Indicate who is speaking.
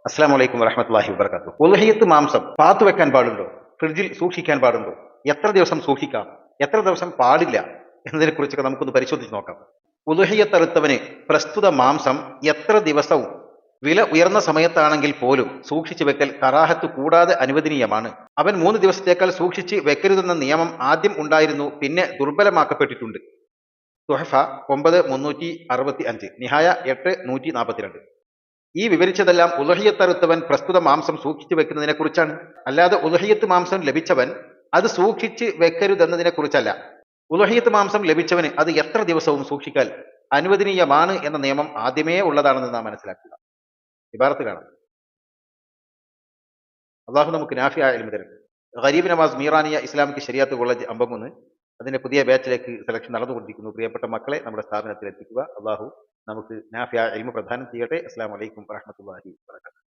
Speaker 1: അസ്സലാമു അലൈക്കും വറഹ്മത്തുള്ളാഹി വബറകാതുഹു. ഉളുഹിയത്ത് മാംസം പാത്തു വെക്കാൻ പാടുണ്ടോ? ഫ്രിഡ്ജിൽ സൂക്ഷിക്കാൻ പാടുണ്ടോ? എത്ര ദിവസം സൂക്ഷിക്കാം? എത്ര ദിവസം പാടില്ല? എന്നതിനെ കുറിച്ചൊക്കെ നമുക്കൊന്ന് പരിശോധിച്ച് നോക്കാം. ഉളുഹിയത്ത് അറുത്തവന് പ്രസ്തുത മാംസം എത്ര ദിവസവും വില ഉയർന്ന സമയത്താണെങ്കിൽ പോലും സൂക്ഷിച്ചു വെക്കൽ കറാഹത്ത് കൂടാതെ അനുവദനീയമാണ്. അവൻ 3 ദിവസത്തേക്കാൾ സൂക്ഷിച്ച് വെക്കരുതെന്ന നിയമം ആദ്യം ഉണ്ടായിരുന്നു, പിന്നെ ദുർബലമാക്കപ്പെട്ടിട്ടുണ്ട്. തുഹഫ 9 365, നിഹായ 8 142. ഈ വിവരിച്ചതെല്ലാം ഉളുഹിയത്തറുത്തവൻ പ്രസ്തുത മാംസം സൂക്ഷിച്ചു വെക്കുന്നതിനെ കുറിച്ചാണ്. അല്ലാതെ ഉളുഹിയത്ത് മാംസം ലഭിച്ചവൻ അത് സൂക്ഷിച്ച് വെക്കരുതെന്നതിനെ കുറിച്ചല്ല. ഉളുഹിയത്ത് മാംസം ലഭിച്ചവന് അത് എത്ര ദിവസവും സൂക്ഷിക്കാൻ അനുവദനീയമാണ് എന്ന നിയമം ആദ്യമേ ഉള്ളതാണെന്ന് നാം മനസ്സിലാക്കുക. ഇബാറത്ത് കാണാം. അള്ളാഹു നമുക്ക് നാഫിയായ ഇൽമു തരട്ടെ. ഗരീബ് നവാസ് മീറാനിയ ഇസ്ലാമിക് ശരിയാത്ത് കോളേജ് അമ്പമൂന്ന്, അതിന്റെ പുതിയ ബാച്ചിലേക്ക് സെലക്ഷൻ നടന്നുകൊണ്ടിരിക്കുന്നു. പ്രിയപ്പെട്ട മക്കളെ നമ്മുടെ സ്ഥാപനത്തിൽ എത്തിക്കുക. അള്ളാഹു നമുക്ക് നാഫിയായ ഇൽമു പ്രദാനം ചെയ്യട്ടെ. അസ്സലാമു അലൈക്കും വറഹ്മത്തുള്ളാഹി വബറകാതുഹു.